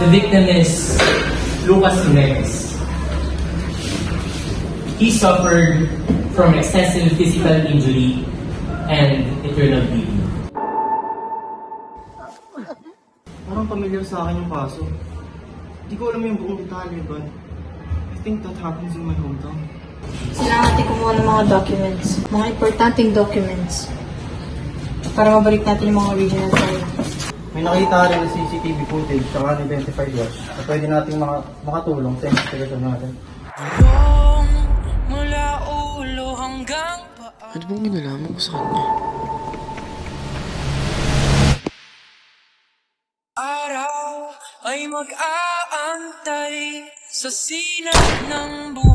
The victim is Lucas Jimenez. He suffered from extensive physical injury and internal bleeding. Parang familiar sa akin yung kaso. Hindi ko alam yung buong detalye, but I think that happens in my hometown. Kailangan natin kumuha ng mga documents, mga importanteng documents, para mabalik natin yung mga original file. May nakita rin na CCTV footage tsaka unidentified watch na pwede nating makatulong sa investigation natin. Mula ulo hanggang paa. Ano bang inalaman ko sa kanya? Araw ay mag-aantay sa sinag ng buwan.